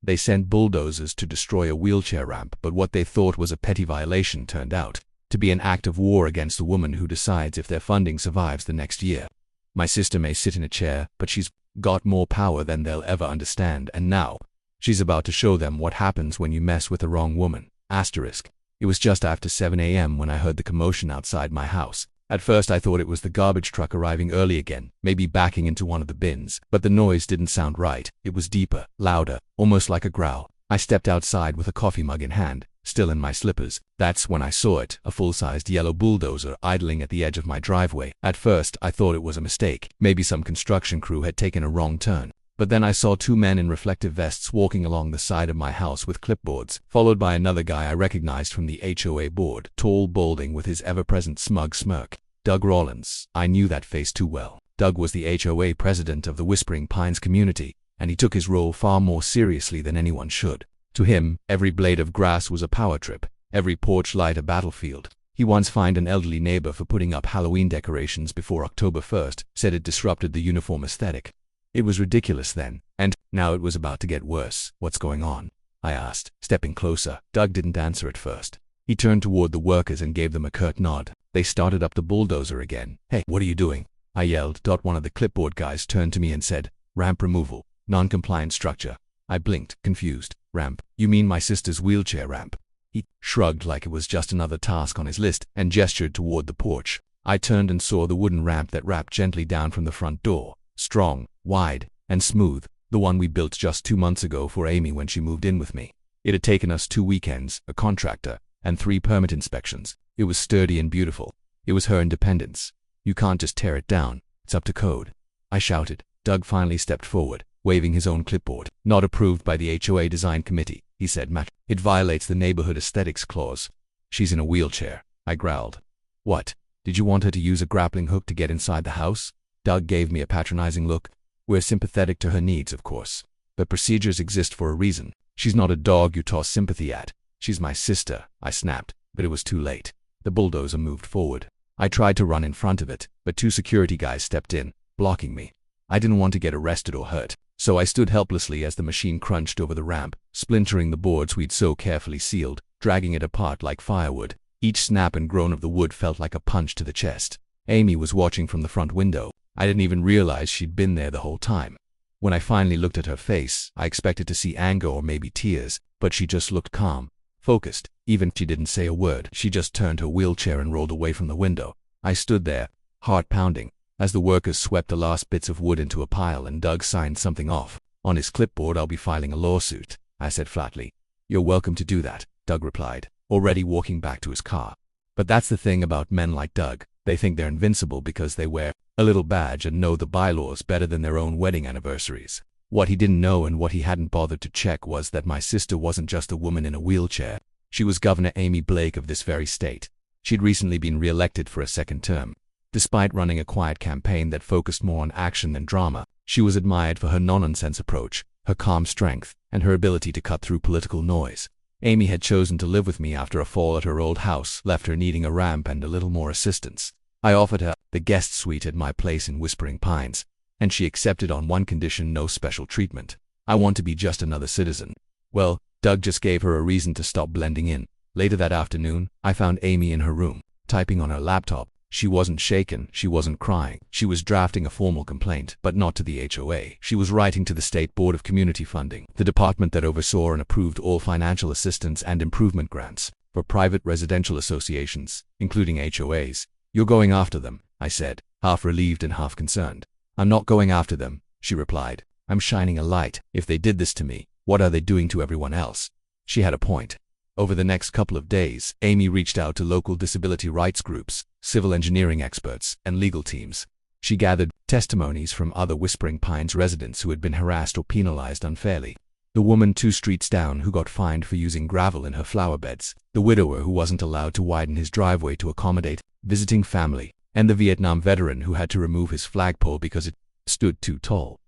They sent bulldozers to destroy a wheelchair ramp, but what they thought was a petty violation turned out to be an act of war against the woman who decides if their funding survives the next year. My sister may sit in a chair, but she's got more power than they'll ever understand, and now she's about to show them what happens when you mess with the wrong woman. Asterisk. It was just after 7 a.m. when I heard the commotion outside my house. At first I thought it was the garbage truck arriving early again, maybe backing into one of the bins, but the noise didn't sound right. It was deeper, louder, almost like a growl. I stepped outside with a coffee mug in hand, still in my slippers. That's when I saw it, a full-sized yellow bulldozer idling at the edge of my driveway. At first I thought it was a mistake. Maybe some construction crew had taken a wrong turn. But then I saw two men in reflective vests walking along the side of my house with clipboards, followed by another guy I recognized from the HOA board, tall, balding, with his ever-present smug smirk. Doug Rawlins. I knew that face too well. Doug was the HOA president of the Whispering Pines community, and he took his role far more seriously than anyone should. To him, every blade of grass was a power trip, every porch light a battlefield. He once fined an elderly neighbor for putting up Halloween decorations before October 1st, said it disrupted the uniform aesthetic. It was ridiculous then, and now it was about to get worse. What's going on? I asked, stepping closer. Doug didn't answer at first. He turned toward the workers and gave them a curt nod. They started up the bulldozer again. Hey, what are you doing? I yelled. One of the clipboard guys turned to me and said, ramp removal, non-compliant structure. I blinked, confused. Ramp? You mean my sister's wheelchair ramp? He shrugged like it was just another task on his list and gestured toward the porch. I turned and saw the wooden ramp that wrapped gently down from the front door. Strong, wide, and smooth. The one we built just 2 months ago for Amy when she moved in with me. It had taken us 2 weekends, a contractor, and 3 permit inspections. It was sturdy and beautiful. It was her independence. You can't just tear it down. It's up to code. I shouted. Doug finally stepped forward, waving his own clipboard. Not approved by the HOA design committee, he said. It violates the neighborhood aesthetics clause. She's in a wheelchair. I growled. What? Did you want her to use a grappling hook to get inside the house? Doug gave me a patronizing look. We're sympathetic to her needs, of course. But procedures exist for a reason. She's not a dog you toss sympathy at. She's my sister, I snapped, but it was too late. The bulldozer moved forward. I tried to run in front of it, but 2 security guys stepped in, blocking me. I didn't want to get arrested or hurt, so I stood helplessly as the machine crunched over the ramp, splintering the boards we'd so carefully sealed, dragging it apart like firewood. Each snap and groan of the wood felt like a punch to the chest. Amy was watching from the front window. I didn't even realize she'd been there the whole time. When I finally looked at her face, I expected to see anger or maybe tears, but she just looked calm, focused. Even she didn't say a word. She just turned her wheelchair and rolled away from the window. I stood there, heart pounding, as the workers swept the last bits of wood into a pile and Doug signed something off. On his clipboard, I'll be filing a lawsuit, I said flatly. You're welcome to do that, Doug replied, already walking back to his car. But that's the thing about men like Doug. They think they're invincible because they wear a little badge and know the bylaws better than their own wedding anniversaries. What he didn't know and what he hadn't bothered to check was that my sister wasn't just a woman in a wheelchair. She was Governor Amy Blake of this very state. She'd recently been re-elected for a 2nd term. Despite running a quiet campaign that focused more on action than drama, she was admired for her no-nonsense approach, her calm strength, and her ability to cut through political noise. Amy had chosen to live with me after a fall at her old house left her needing a ramp and a little more assistance. I offered her the guest suite at my place in Whispering Pines, and she accepted on one condition: no special treatment. I want to be just another citizen. Well, Doug just gave her a reason to stop blending in. Later that afternoon, I found Amy in her room, typing on her laptop. She wasn't shaken, she wasn't crying. She was drafting a formal complaint, but not to the HOA. She was writing to the State Board of Community Funding, the department that oversaw and approved all financial assistance and improvement grants for private residential associations, including HOAs. You're going after them, I said, half relieved and half concerned. I'm not going after them, she replied. I'm shining a light. If they did this to me, what are they doing to everyone else? She had a point. Over the next couple of days, Amy reached out to local disability rights groups, civil engineering experts, and legal teams. She gathered testimonies from other Whispering Pines residents who had been harassed or penalized unfairly. The woman 2 streets down who got fined for using gravel in her flower beds, the widower who wasn't allowed to widen his driveway to accommodate visiting family, and the Vietnam veteran who had to remove his flagpole because it stood too tall.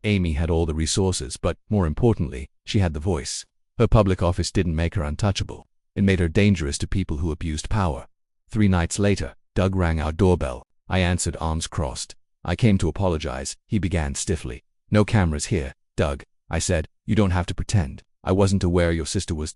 Amy had all the resources, but, more importantly, she had the voice. Her public office didn't make her untouchable. It made her dangerous to people who abused power. 3 nights later, Doug rang our doorbell. I answered, arms crossed. I came to apologize, he began stiffly. No cameras here, Doug, I said. You don't have to pretend. I wasn't aware your sister was ...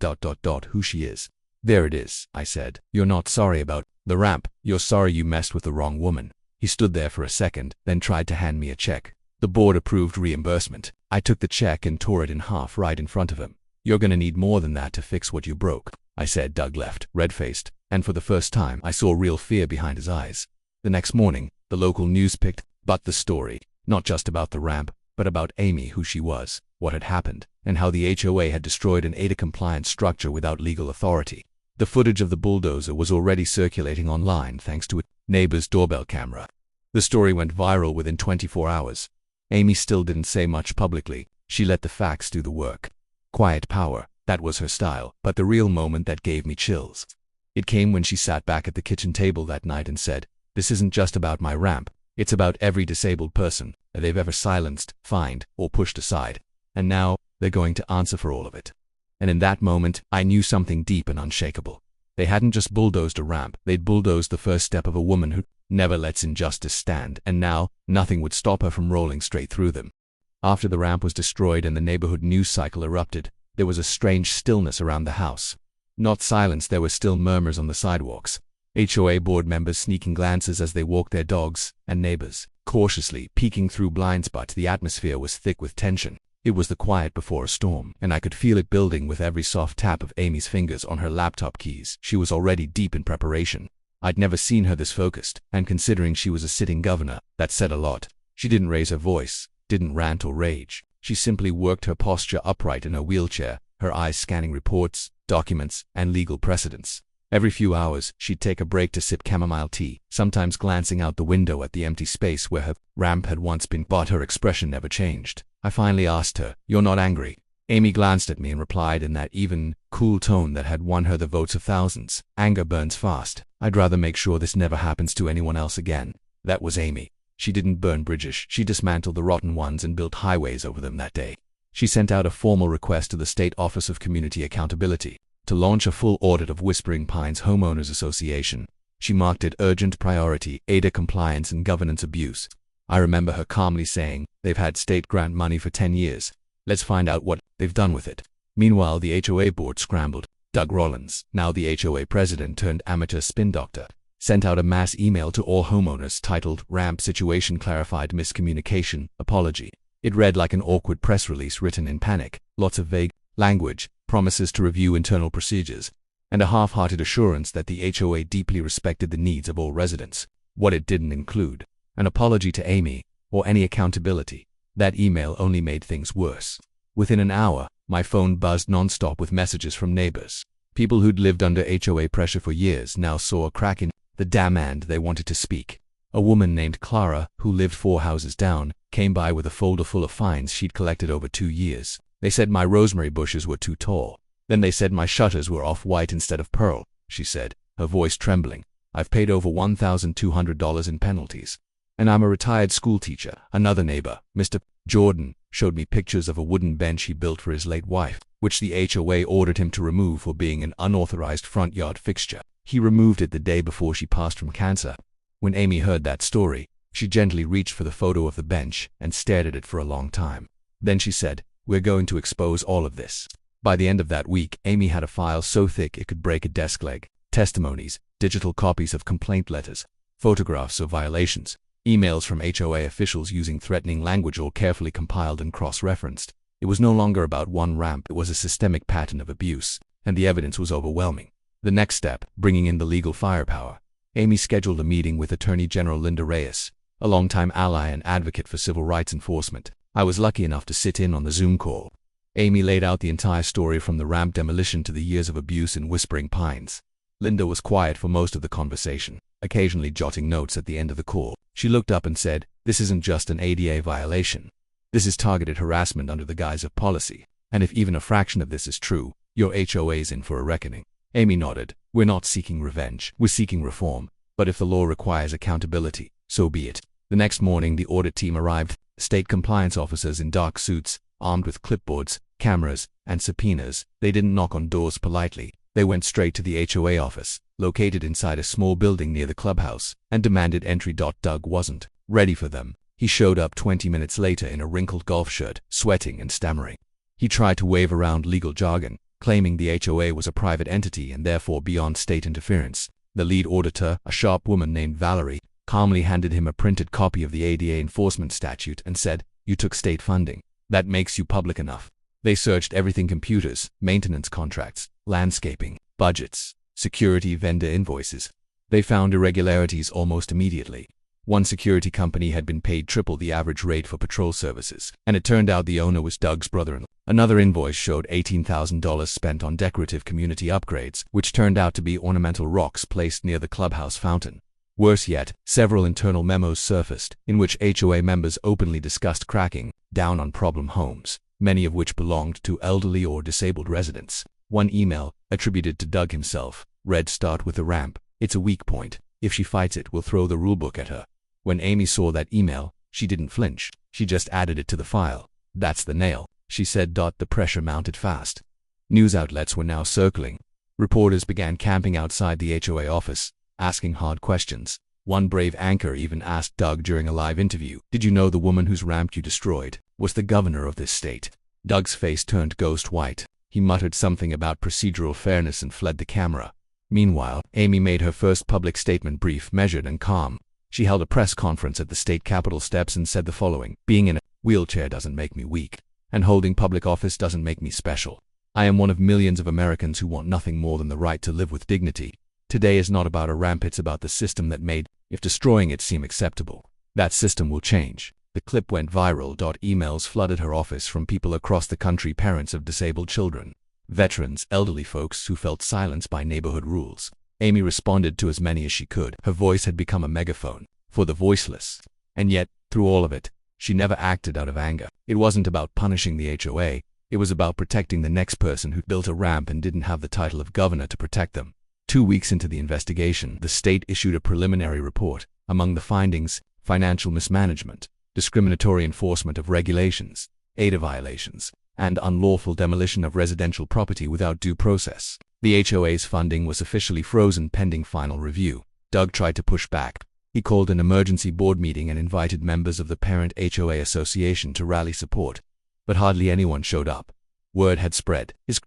Who she is. There it is, I said. You're not sorry about the ramp. You're sorry you messed with the wrong woman. He stood there for a second, then tried to hand me a check. The board approved reimbursement. I took the check and tore it in half right in front of him. You're gonna need more than that to fix what you broke, I said. Doug left, red-faced, and for the first time I saw real fear behind his eyes. The next morning, the local news picked up the story, not just about the ramp, but about Amy, who she was, what had happened, and how the HOA had destroyed an ADA-compliant structure without legal authority. The footage of the bulldozer was already circulating online thanks to a neighbor's doorbell camera. The story went viral within 24 hours. Amy still didn't say much publicly. She let the facts do the work. Quiet power, that was her style, but the real moment that gave me chills. It came when she sat back at the kitchen table that night and said, "This isn't just about my ramp, it's about every disabled person that they've ever silenced, fined, or pushed aside. And now, they're going to answer for all of it." And in that moment, I knew something deep and unshakable. They hadn't just bulldozed a ramp, they'd bulldozed the first step of a woman who never lets injustice stand, and now, nothing would stop her from rolling straight through them. After the ramp was destroyed and the neighborhood news cycle erupted, there was a strange stillness around the house. Not silence, there were still murmurs on the sidewalks. HOA board members sneaking glances as they walked their dogs, and neighbors cautiously peeking through blind spots. The atmosphere was thick with tension. It was the quiet before a storm, and I could feel it building with every soft tap of Amy's fingers on her laptop keys. She was already deep in preparation. I'd never seen her this focused, and considering she was a sitting governor, that said a lot. She didn't raise her voice, didn't rant or rage. She simply worked her posture upright in her wheelchair, her eyes scanning reports, documents, and legal precedents. Every few hours, she'd take a break to sip chamomile tea, sometimes glancing out the window at the empty space where her ramp had once been, but her expression never changed. I finally asked her, "You're not angry?" Amy glanced at me and replied in that even, cool tone that had won her the votes of thousands. "Anger burns fast. I'd rather make sure this never happens to anyone else again." That was Amy. She didn't burn bridges, she dismantled the rotten ones and built highways over them that day. She sent out a formal request to the State Office of Community Accountability to launch a full audit of Whispering Pines Homeowners Association. She marked it urgent priority, ADA compliance and governance abuse. I remember her calmly saying, "They've had state grant money for 10 years. Let's find out what they've done with it." Meanwhile, the HOA board scrambled. Doug Rollins, now the HOA president turned amateur spin doctor, sent out a mass email to all homeowners titled "Ramp Situation Clarified, Miscommunication, Apology." It read like an awkward press release written in panic, lots of vague language, promises to review internal procedures, and a half-hearted assurance that the HOA deeply respected the needs of all residents. What it didn't include, an apology to Amy, or any accountability. That email only made things worse. Within an hour, my phone buzzed non-stop with messages from neighbors. People who'd lived under HOA pressure for years now saw a crack in the dam and they wanted to speak. A woman named Clara, who lived 4 houses down, came by with a folder full of fines she'd collected over 2 years. They said my rosemary bushes were too tall. Then they said my shutters were off-white instead of pearl, she said, her voice trembling. "I've paid over $1,200 in penalties. And I'm a retired school teacher." Another neighbor, Mr. Jordan, showed me pictures of a wooden bench he built for his late wife, which the HOA ordered him to remove for being an unauthorized front yard fixture. He removed it the day before she passed from cancer. When Amy heard that story, she gently reached for the photo of the bench and stared at it for a long time. Then she said, "We're going to expose all of this." By the end of that week, Amy had a file so thick it could break a desk leg. Testimonies, digital copies of complaint letters, photographs of violations, emails from HOA officials using threatening language, all carefully compiled and cross-referenced. It was no longer about one ramp, it was a systemic pattern of abuse, and the evidence was overwhelming. The next step, bringing in the legal firepower. Amy scheduled a meeting with Attorney General Linda Reyes, a longtime ally and advocate for civil rights enforcement. I was lucky enough to sit in on the Zoom call. Amy laid out the entire story from the ramp demolition to the years of abuse in Whispering Pines. Linda was quiet for most of the conversation, occasionally jotting notes at the end of the call. She looked up and said, "This isn't just an ADA violation. This is targeted harassment under the guise of policy. And if even a fraction of this is true, your HOA's in for a reckoning." Amy nodded. "We're not seeking revenge. We're seeking reform. But if the law requires accountability, so be it." The next morning, the audit team arrived, state compliance officers in dark suits, armed with clipboards, cameras, and subpoenas. They didn't knock on doors politely. They went straight to the HOA office, located inside a small building near the clubhouse, and demanded entry. Doug wasn't ready for them. He showed up 20 minutes later in a wrinkled golf shirt, sweating and stammering. He tried to wave around legal jargon, claiming the HOA was a private entity and therefore beyond state interference. The lead auditor, a sharp woman named Valerie, calmly handed him a printed copy of the ADA enforcement statute and said, "You took state funding. That makes you public enough." They searched everything: computers, maintenance contracts, landscaping, budgets, security vendor invoices. They found irregularities almost immediately. One security company had been paid triple the average rate for patrol services, and it turned out the owner was Doug's brother-in-law. Another invoice showed $18,000 spent on decorative community upgrades, which turned out to be ornamental rocks placed near the clubhouse fountain. Worse yet, several internal memos surfaced, in which HOA members openly discussed cracking down on problem homes, many of which belonged to elderly or disabled residents. One email, attributed to Doug himself, read, "Start with the ramp. It's a weak point. If she fights it, we'll throw the rulebook at her." When Amy saw that email, she didn't flinch. She just added it to the file. "That's the nail," she said. The pressure mounted fast. News outlets were now circling. Reporters began camping outside the HOA office, asking hard questions. One brave anchor even asked Doug during a live interview, "Did you know the woman whose ramp you destroyed was the governor of this state?" Doug's face turned ghost white. He muttered something about procedural fairness and fled the camera. Meanwhile, Amy made her first public statement brief, measured, and calm. She held a press conference at the state capitol steps and said the following: "Being in a wheelchair doesn't make me weak, and holding public office doesn't make me special. I am one of millions of Americans who want nothing more than the right to live with dignity. Today is not about a ramp, it's about the system that made, if destroying it, seem acceptable. That system will change." The clip went viral. Emails flooded her office from people across the country, parents of disabled children, veterans, elderly folks who felt silenced by neighborhood rules. Amy responded to as many as she could. Her voice had become a megaphone for the voiceless. And yet, through all of it, she never acted out of anger. It wasn't about punishing the HOA. It was about protecting the next person who built a ramp and didn't have the title of governor to protect them. 2 weeks into the investigation, the state issued a preliminary report. Among the findings, financial mismanagement, discriminatory enforcement of regulations, ADA violations, and unlawful demolition of residential property without due process. The HOA's funding was officially frozen pending final review. Doug tried to push back. He called an emergency board meeting and invited members of the parent HOA association to rally support. But hardly anyone showed up. Word had spread. His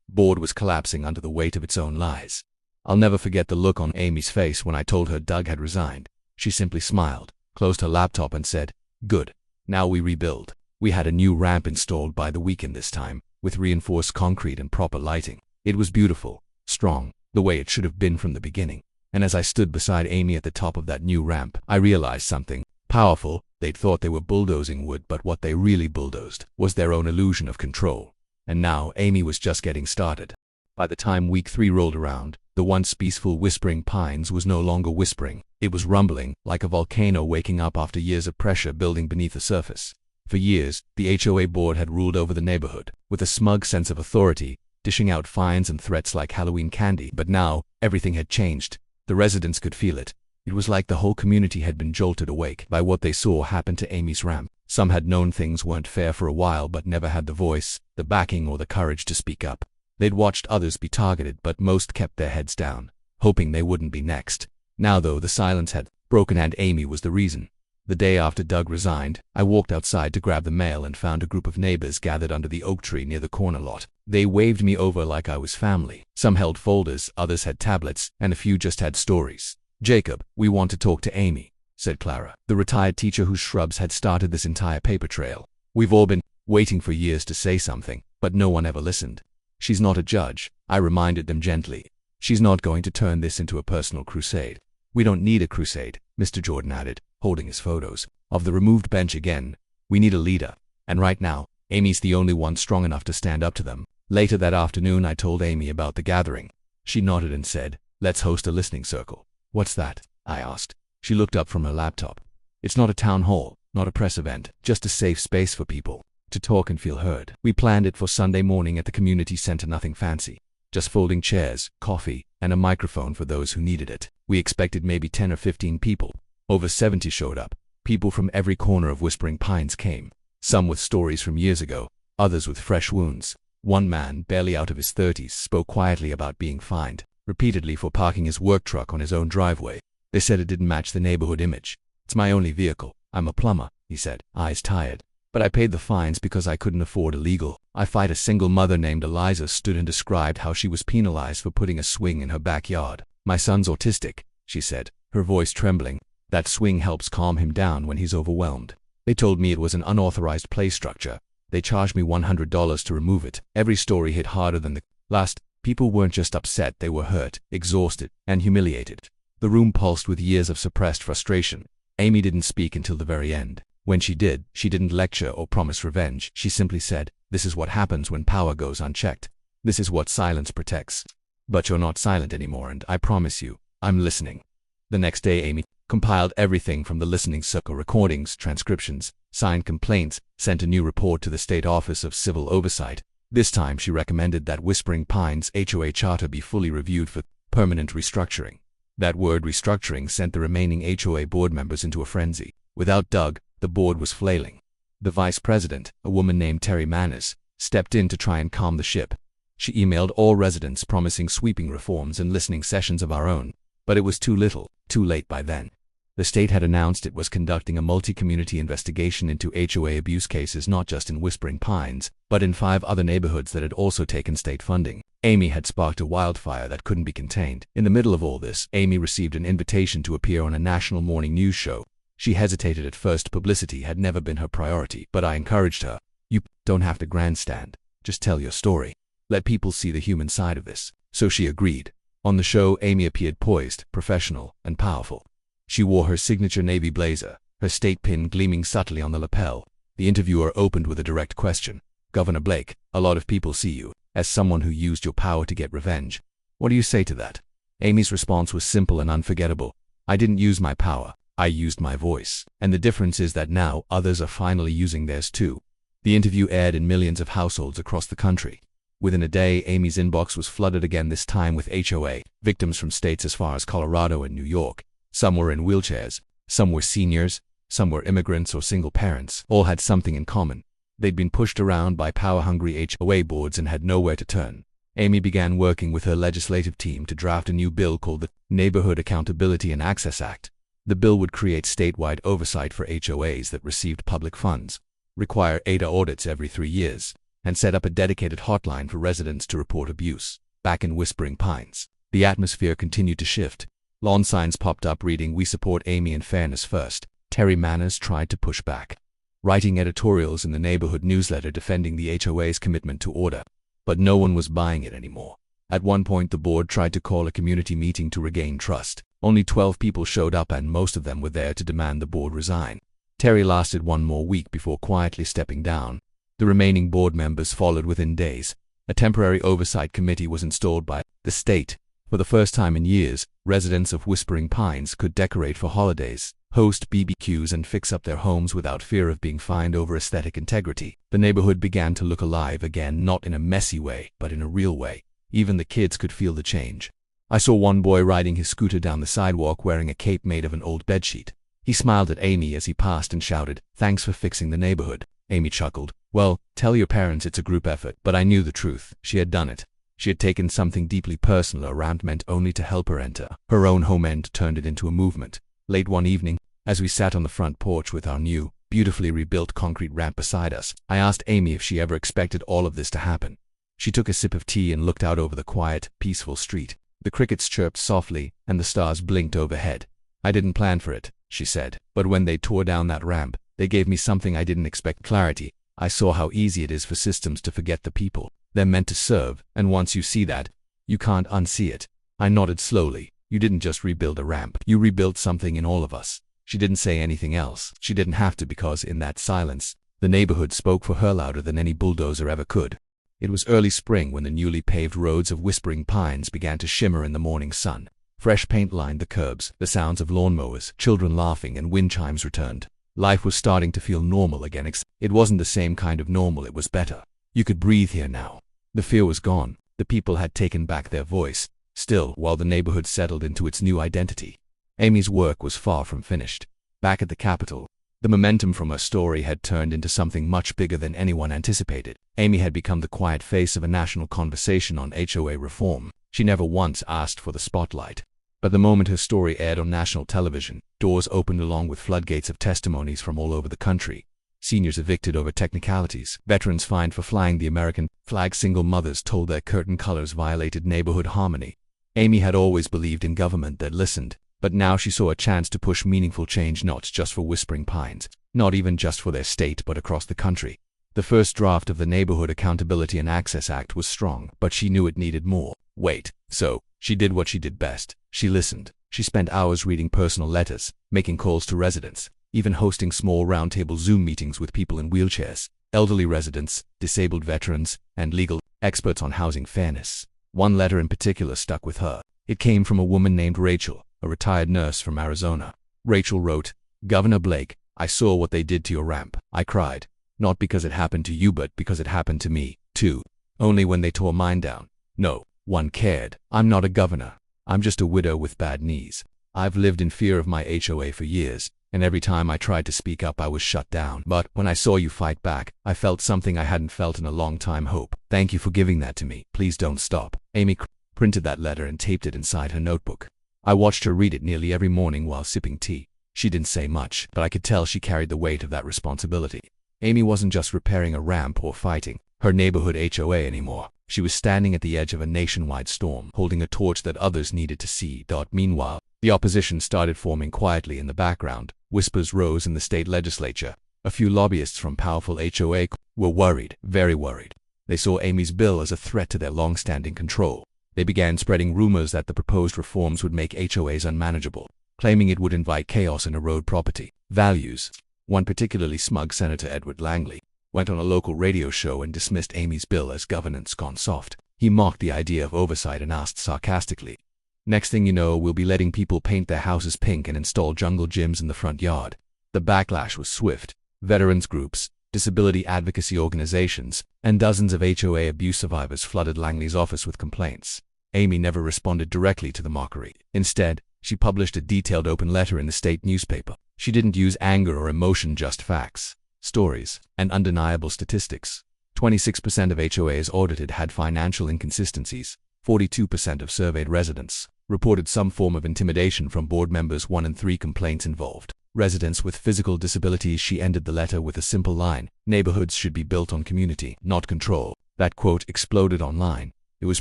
board was collapsing under the weight of its own lies. I'll never forget the look on Amy's face when I told her Doug had resigned. She simply smiled, closed her laptop, and said, "Good. Now we rebuild." We had a new ramp installed by the weekend this time, with reinforced concrete and proper lighting. It was beautiful, strong, the way it should have been from the beginning. And as I stood beside Amy at the top of that new ramp, I realized something powerful. They'd thought they were bulldozing wood, but what they really bulldozed was their own illusion of control. And now Amy was just getting started. By the time week 3 rolled around, the once peaceful Whispering Pines was no longer whispering. It was rumbling, like a volcano waking up after years of pressure building beneath the surface. For years, the HOA board had ruled over the neighborhood, with a smug sense of authority, dishing out fines and threats like Halloween candy. But now, everything had changed. The residents could feel it. It was like the whole community had been jolted awake by what they saw happen to Amy's ramp. Some had known things weren't fair for a while but never had the voice, the backing, or the courage to speak up. They'd watched others be targeted, but most kept their heads down, hoping they wouldn't be next. Now though, the silence had broken, and Amy was the reason. The day after Doug resigned, I walked outside to grab the mail and found a group of neighbors gathered under the oak tree near the corner lot. They waved me over like I was family. Some held folders, others had tablets, and a few just had stories. "Jacob, we want to talk to Amy," said Clara, the retired teacher whose shrubs had started this entire paper trail. "We've all been waiting for years to say something, but no one ever listened." "She's not a judge," I reminded them gently. "She's not going to turn this into a personal crusade." "We don't need a crusade," Mr. Jordan added, holding his photos of the removed bench again. "We need a leader. And right now, Amy's the only one strong enough to stand up to them." Later that afternoon, I told Amy about the gathering. She nodded and said, "Let's host a listening circle." "What's that?" I asked. She looked up from her laptop. "It's not a town hall, not a press event, just a safe space for people to talk and feel heard. We planned it for Sunday morning at the community center, nothing fancy. Just folding chairs, coffee, and a microphone for those who needed it. We expected maybe 10 or 15 people. Over 70 showed up. People from every corner of Whispering Pines came. Some with stories from years ago, others with fresh wounds. One man, barely out of his 30s, spoke quietly about being fined repeatedly for parking his work truck on his own driveway. They said it didn't match the neighborhood image. "It's my only vehicle. I'm a plumber," he said, eyes tired. But I paid the fines because I couldn't afford illegal. I fight. A single mother named Eliza stood and described how she was penalized for putting a swing in her backyard. My son's autistic, she said, her voice trembling. That swing helps calm him down when he's overwhelmed. They told me it was an unauthorized play structure. They charged me $100 to remove it. Every story hit harder than the last. People weren't just upset, they were hurt, exhausted, and humiliated. The room pulsed with years of suppressed frustration. Amy didn't speak until the very end. When she did, she didn't lecture or promise revenge. She simply said, "This is what happens when power goes unchecked. This is what silence protects. But you're not silent anymore, and I promise you, I'm listening." The next day, Amy compiled everything from the listening circle: recordings, transcriptions, signed complaints, sent a new report to the State Office of Civil Oversight. This time she recommended that Whispering Pines' HOA charter be fully reviewed for permanent restructuring. That word restructuring sent the remaining HOA board members into a frenzy. Without Doug, the board was flailing. The vice president, a woman named Terry Manners, stepped in to try and calm the ship. She emailed all residents promising sweeping reforms and listening sessions of our own. But it was too little, too late by then. The state had announced it was conducting a multi-community investigation into HOA abuse cases not just in Whispering Pines, but in 5 other neighborhoods that had also taken state funding. Amy had sparked a wildfire that couldn't be contained. In the middle of all this, Amy received an invitation to appear on a national morning news show. She hesitated at first. Publicity had never been her priority, but I encouraged her. "You don't have to grandstand. Just tell your story. Let people see the human side of this." So she agreed. On the show, Amy appeared poised, professional, and powerful. She wore her signature navy blazer, her state pin gleaming subtly on the lapel. The interviewer opened with a direct question. "Governor Blake, a lot of people see you as someone who used your power to get revenge. What do you say to that?" Amy's response was simple and unforgettable. "I didn't use my power. I used my voice. And the difference is that now others are finally using theirs too." The interview aired in millions of households across the country. Within a day, Amy's inbox was flooded again, this time with HOA victims from states as far as Colorado and New York. Some were in wheelchairs, some were seniors, some were immigrants or single parents. All had something in common. They'd been pushed around by power-hungry HOA boards and had nowhere to turn. Amy began working with her legislative team to draft a new bill called the Neighborhood Accountability and Access Act. The bill would create statewide oversight for HOAs that received public funds, require ADA audits every 3 years, and set up a dedicated hotline for residents to report abuse. Back in Whispering Pines, the atmosphere continued to shift. Lawn signs popped up reading, "We support Amy and fairness first." Terry Manners tried to push back, writing editorials in the neighborhood newsletter defending the HOA's commitment to order. But no one was buying it anymore. At one point, the board tried to call a community meeting to regain trust. Only 12 people showed up, and most of them were there to demand the board resign. Terry lasted one more week before quietly stepping down. The remaining board members followed within days. A temporary oversight committee was installed by the state. For the first time in years, residents of Whispering Pines could decorate for holidays, host BBQs, and fix up their homes without fear of being fined over aesthetic integrity. The neighborhood began to look alive again, not in a messy way, but in a real way. Even the kids could feel the change. I saw one boy riding his scooter down the sidewalk wearing a cape made of an old bedsheet. He smiled at Amy as he passed and shouted, "Thanks for fixing the neighborhood." Amy chuckled. "Well, tell your parents it's a group effort." But I knew the truth. She had done it. She had taken something deeply personal, a ramp meant only to help her enter her own home, and turned it into a movement. Late one evening, as we sat on the front porch with our new, beautifully rebuilt concrete ramp beside us, I asked Amy if she ever expected all of this to happen. She took a sip of tea and looked out over the quiet, peaceful street. The crickets chirped softly, and the stars blinked overhead. "I didn't plan for it," she said, "but when they tore down that ramp, they gave me something I didn't expect: clarity. I saw how easy it is for systems to forget the people they're meant to serve, and once you see that, you can't unsee it." I nodded slowly. "You didn't just rebuild a ramp. You rebuilt something in all of us." She didn't say anything else. She didn't have to, because in that silence, the neighborhood spoke for her louder than any bulldozer ever could. It was early spring when the newly paved roads of Whispering Pines began to shimmer in the morning sun. Fresh paint lined the curbs, the sounds of lawnmowers, children laughing, and wind chimes returned. Life was starting to feel normal again. It wasn't the same kind of normal, it was better. You could breathe here now. The fear was gone. The people had taken back their voice. Still, while the neighborhood settled into its new identity, Amy's work was far from finished. Back at the Capitol, the momentum from her story had turned into something much bigger than anyone anticipated. Amy had become the quiet face of a national conversation on HOA reform. She never once asked for the spotlight. But the moment her story aired on national television, doors opened along with floodgates of testimonies from all over the country. Seniors evicted over technicalities. Veterans fined for flying the American flag. Single mothers told their curtain colors violated neighborhood harmony. Amy had always believed in government that listened, but now she saw a chance to push meaningful change, not just for Whispering Pines, not even just for their state, but across the country. The first draft of the Neighborhood Accountability and Access Act was strong, but she knew it needed more weight. So, she did what she did best. She listened. She spent hours reading personal letters, making calls to residents, even hosting small roundtable Zoom meetings with people in wheelchairs, elderly residents, disabled veterans, and legal experts on housing fairness. One letter in particular stuck with her. It came from a woman named Rachel, a retired nurse from Arizona. Rachel wrote, "Governor Blake, I saw what they did to your ramp. I cried. Not because it happened to you, but because it happened to me, too. Only when they tore mine down. No one cared. I'm not a governor. I'm just a widow with bad knees. I've lived in fear of my HOA for years, and every time I tried to speak up I was shut down. But when I saw you fight back, I felt something I hadn't felt in a long time: hope. Thank you for giving that to me. Please don't stop." Amy printed that letter and taped it inside her notebook. I watched her read it nearly every morning while sipping tea. She didn't say much, but I could tell she carried the weight of that responsibility. Amy wasn't just repairing a ramp or fighting her neighborhood HOA anymore. She was standing at the edge of a nationwide storm, holding a torch that others needed to see. Meanwhile, the opposition started forming quietly in the background. Whispers rose in the state legislature. A few lobbyists from powerful HOA were worried, very worried. They saw Amy's bill as a threat to their long-standing control. They began spreading rumors that the proposed reforms would make HOAs unmanageable, claiming it would invite chaos and erode property values. One particularly smug Senator, Edward Langley, went on a local radio show and dismissed Amy's bill as governance gone soft. He mocked the idea of oversight and asked sarcastically, "Next thing you know, we'll be letting people paint their houses pink and install jungle gyms in the front yard." The backlash was swift. Veterans groups, disability advocacy organizations, and dozens of HOA abuse survivors flooded Langley's office with complaints. Amy never responded directly to the mockery. Instead, she published a detailed open letter in the state newspaper. She didn't use anger or emotion, just facts, stories, and undeniable statistics. 26% of HOAs audited had financial inconsistencies. 42% of surveyed residents reported some form of intimidation from board members. 1 in 3 complaints involved residents with physical disabilities. She ended the letter with a simple line: "Neighborhoods should be built on community, not control." That quote exploded online. It was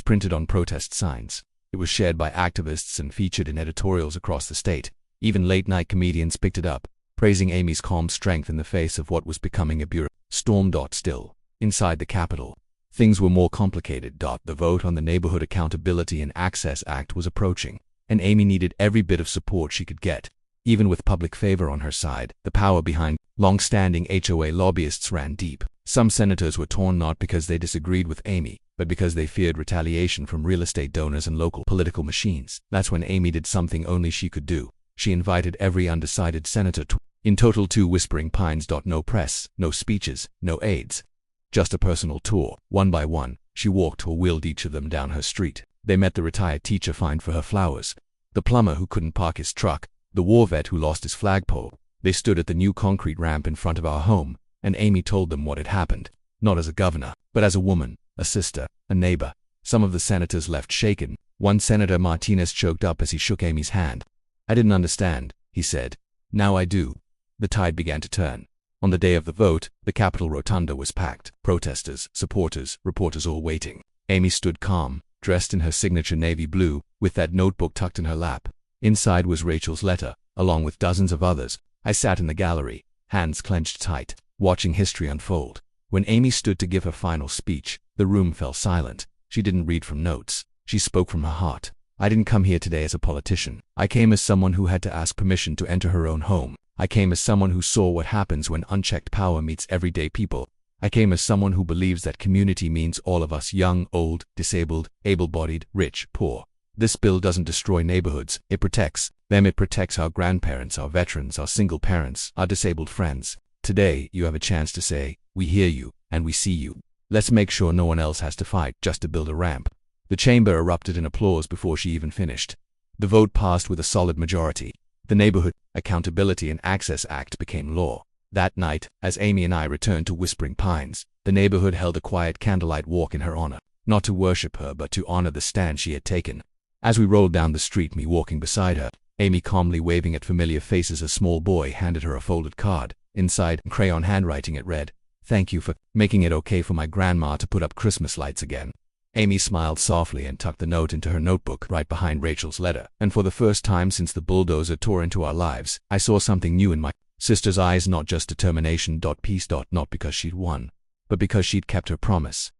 printed on protest signs. It was shared by activists and featured in editorials across the state. Even late-night comedians picked it up, praising Amy's calm strength in the face of what was becoming a bureau storm. Still, inside the Capitol, things were more complicated. The vote on the Neighborhood Accountability and Access Act was approaching, and Amy needed every bit of support she could get. Even with public favor on her side, the power behind long-standing HOA lobbyists ran deep. Some senators were torn not because they disagreed with Amy, but because they feared retaliation from real estate donors and local political machines. That's when Amy did something only she could do. She invited every undecided senator in total to Whispering Pines. No press, no speeches, no aides. Just a personal tour. One by one, she walked or wheeled each of them down her street. They met the retired teacher fined for her flowers, the plumber who couldn't park his truck, the war vet who lost his flagpole. They stood at the new concrete ramp in front of our home, and Amy told them what had happened. Not as a governor, but as a woman, a sister, a neighbor. Some of the senators left shaken. One Senator Martinez choked up as he shook Amy's hand. "I didn't understand," he said. "Now I do." The tide began to turn. On the day of the vote, the Capitol Rotunda was packed. Protesters, supporters, reporters all waiting. Amy stood calm, dressed in her signature navy blue, with that notebook tucked in her lap. Inside was Rachel's letter, along with dozens of others. I sat in the gallery, hands clenched tight, watching history unfold. When Amy stood to give her final speech, the room fell silent. She didn't read from notes. She spoke from her heart. "I didn't come here today as a politician. I came as someone who had to ask permission to enter her own home. I came as someone who saw what happens when unchecked power meets everyday people. I came as someone who believes that community means all of us: young, old, disabled, able-bodied, rich, poor. This bill doesn't destroy neighborhoods. It protects them. It protects our grandparents, our veterans, our single parents, our disabled friends. Today, you have a chance to say, we hear you, and we see you. Let's make sure no one else has to fight just to build a ramp." The chamber erupted in applause before she even finished. The vote passed with a solid majority. The Neighborhood Accountability and Access Act became law. That night, as Amy and I returned to Whispering Pines, the neighborhood held a quiet candlelight walk in her honor. Not to worship her, but to honor the stand she had taken. As we rolled down the street, me walking beside her, Amy calmly waving at familiar faces, a small boy handed her a folded card. Inside, in crayon handwriting, it read, "Thank you for making it okay for my grandma to put up Christmas lights again." Amy smiled softly and tucked the note into her notebook right behind Rachel's letter. And for the first time since the bulldozer tore into our lives, I saw something new in my sister's eyes, not just determination. Peace. Not because she'd won, but because she'd kept her promise.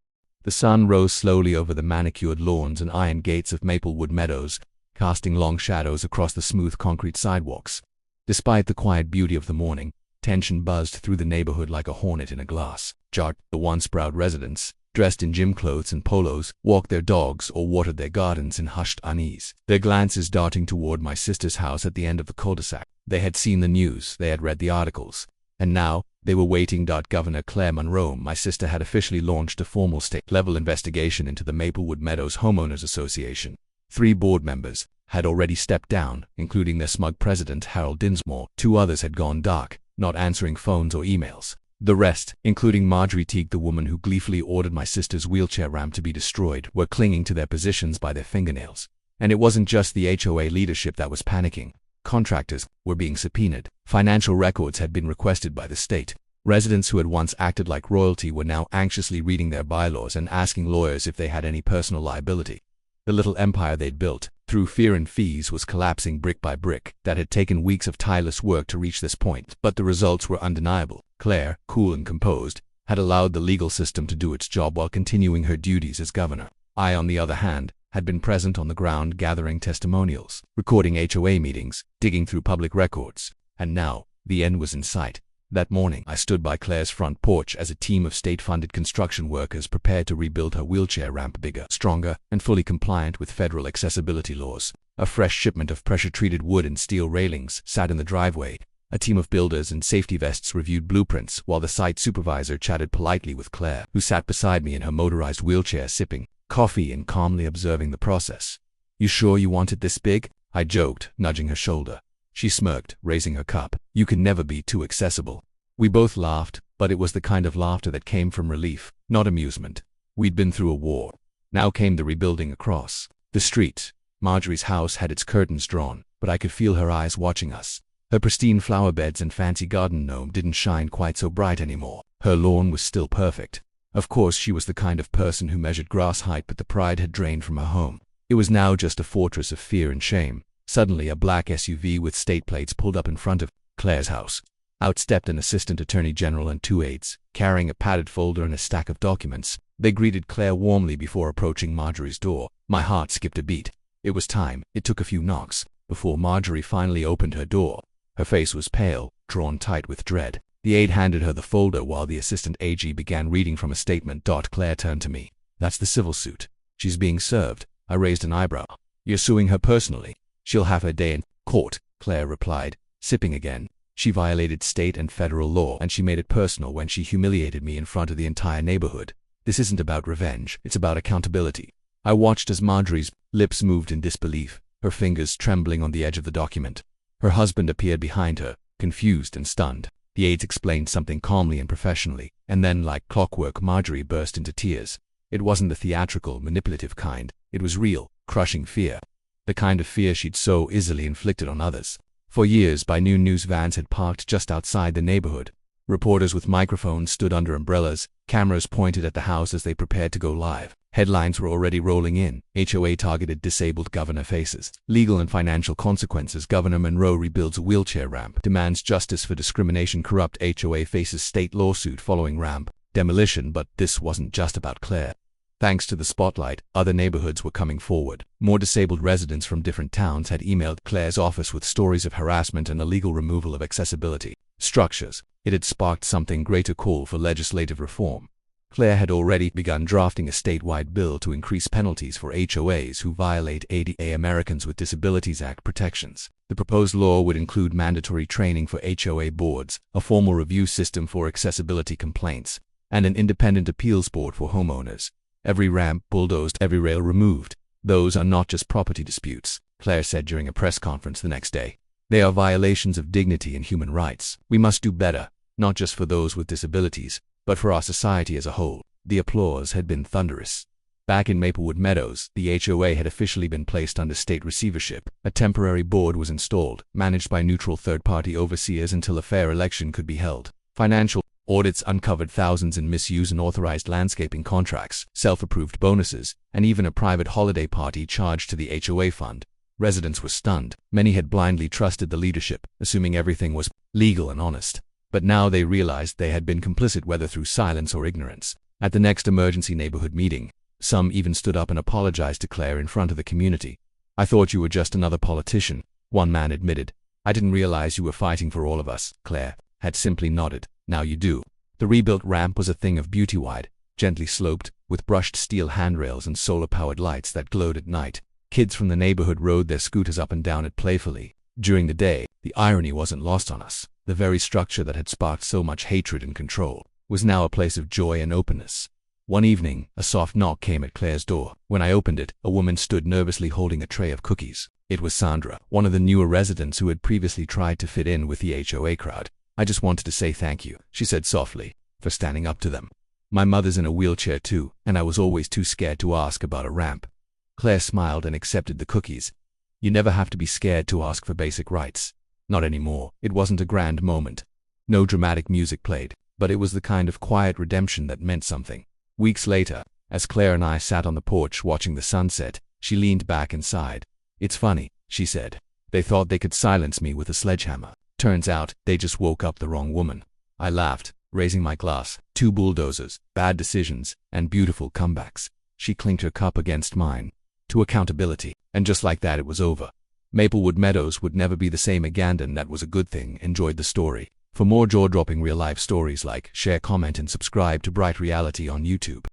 The sun rose slowly over the manicured lawns and iron gates of Maplewood Meadows, casting long shadows across the smooth concrete sidewalks. Despite the quiet beauty of the morning, tension buzzed through the neighborhood like a hornet in a glass jar. The once proud residents, dressed in gym clothes and polos, walked their dogs or watered their gardens in hushed unease, their glances darting toward my sister's house at the end of the cul-de-sac. They had seen the news, they had read the articles, and now they were waiting. Governor Claire Monroe, my sister, had officially launched a formal state-level investigation into the Maplewood Meadows Homeowners Association. 3 board members had already stepped down, including their smug president, Harold Dinsmore. 2 others had gone dark, not answering phones or emails. The rest, including Marjorie Teague, the woman who gleefully ordered my sister's wheelchair ramp to be destroyed, were clinging to their positions by their fingernails. And it wasn't just the HOA leadership that was panicking. Contractors were being subpoenaed. Financial records had been requested by the state. Residents who had once acted like royalty were now anxiously reading their bylaws and asking lawyers if they had any personal liability. The little empire they'd built, through fear and fees, was collapsing brick by brick. That had taken weeks of tireless work to reach this point, but the results were undeniable. Claire, cool and composed, had allowed the legal system to do its job while continuing her duties as governor. I, on the other hand, had been present on the ground, gathering testimonials, recording HOA meetings, digging through public records. And now, the end was in sight. That morning, I stood by Claire's front porch as a team of state-funded construction workers prepared to rebuild her wheelchair ramp bigger, stronger, and fully compliant with federal accessibility laws. A fresh shipment of pressure-treated wood and steel railings sat in the driveway. A team of builders in safety vests reviewed blueprints, while the site supervisor chatted politely with Claire, who sat beside me in her motorized wheelchair sipping coffee and calmly observing the process. "You sure you want it this big?" I joked, nudging her shoulder. She smirked, raising her cup. "You can never be too accessible." We both laughed, but it was the kind of laughter that came from relief, not amusement. We'd been through a war. Now came the rebuilding. Across the street, Marjorie's house had its curtains drawn, but I could feel her eyes watching us. Her pristine flower beds and fancy garden gnome didn't shine quite so bright anymore. Her lawn was still perfect. Of course, she was the kind of person who measured grass height, but the pride had drained from her home. It was now just a fortress of fear and shame. Suddenly, a black SUV with state plates pulled up in front of Claire's house. Out stepped an assistant attorney general and 2 aides, carrying a padded folder and a stack of documents. They greeted Claire warmly before approaching Marjorie's door. My heart skipped a beat. It was time. It took a few knocks before Marjorie finally opened her door. Her face was pale, drawn tight with dread. The aide handed her the folder while the assistant AG began reading from a statement. Claire turned to me. "That's the civil suit. She's being served." I raised an eyebrow. "You're suing her personally?" "She'll have her day in court," Claire replied, sipping again. "She violated state and federal law, and she made it personal when she humiliated me in front of the entire neighborhood. This isn't about revenge, it's about accountability." I watched as Marjorie's lips moved in disbelief, her fingers trembling on the edge of the document. Her husband appeared behind her, confused and stunned. The aides explained something calmly and professionally, and then, like clockwork, Marjorie burst into tears. It wasn't the theatrical, manipulative kind. It was real, crushing fear. The kind of fear she'd so easily inflicted on others. For years, by noon, news vans had parked just outside the neighborhood. Reporters with microphones stood under umbrellas, cameras pointed at the house as they prepared to go live. Headlines were already rolling in. HOA targeted disabled governor faces legal and financial consequences. Governor Monroe rebuilds a wheelchair ramp, demands justice for discrimination. Corrupt HOA faces state lawsuit following ramp demolition. But this wasn't just about Claire. Thanks to the spotlight, other neighborhoods were coming forward. More disabled residents from different towns had emailed Claire's office with stories of harassment and illegal removal of accessibility structures. It had sparked something greater: call for legislative reform. Claire had already begun drafting a statewide bill to increase penalties for HOAs who violate ADA, Americans with Disabilities Act protections. The proposed law would include mandatory training for HOA boards, a formal review system for accessibility complaints, and an independent appeals board for homeowners. Every ramp bulldozed, every rail removed. Those are not just property disputes, Claire said during a press conference the next day. They are violations of dignity and human rights. We must do better, not just for those with disabilities, but for our society as a whole. The applause had been thunderous. Back in Maplewood Meadows, the HOA had officially been placed under state receivership. A temporary board was installed, managed by neutral third-party overseers until a fair election could be held. Financial audits uncovered thousands in misuse and authorized landscaping contracts, self-approved bonuses, and even a private holiday party charged to the HOA fund. Residents were stunned. Many had blindly trusted the leadership, assuming everything was legal and honest. But now they realized they had been complicit, whether through silence or ignorance. At the next emergency neighborhood meeting, some even stood up and apologized to Claire in front of the community. "I thought you were just another politician," one man admitted. "I didn't realize you were fighting for all of us." Claire had simply nodded. "Now you do." The rebuilt ramp was a thing of beauty, wide, gently sloped, with brushed steel handrails and solar-powered lights that glowed at night. Kids from the neighborhood rode their scooters up and down it playfully. During the day, the irony wasn't lost on us. The very structure that had sparked so much hatred and control was now a place of joy and openness. One evening, a soft knock came at Claire's door. When I opened it, a woman stood nervously holding a tray of cookies. It was Sandra, one of the newer residents who had previously tried to fit in with the HOA crowd. "I just wanted to say thank you," she said softly, "for standing up to them. My mother's in a wheelchair too, and I was always too scared to ask about a ramp." Claire smiled and accepted the cookies. You never have to be scared to ask for basic rights. Not anymore. It wasn't a grand moment. No dramatic music played, but it was the kind of quiet redemption that meant something. Weeks later, as Claire and I sat on the porch watching the sunset, she leaned back and sighed. "It's funny," she said. "They thought they could silence me with a sledgehammer. Turns out, they just woke up the wrong woman." I laughed, raising my glass. 2 bulldozers, bad decisions, and beautiful comebacks. She clinked her cup against mine. To accountability. And just like that it was over. Maplewood Meadows would never be the same again, and that was a good thing. Enjoyed the story. For more jaw-dropping real-life stories, like, share, comment, and subscribe to Bright Reality on YouTube.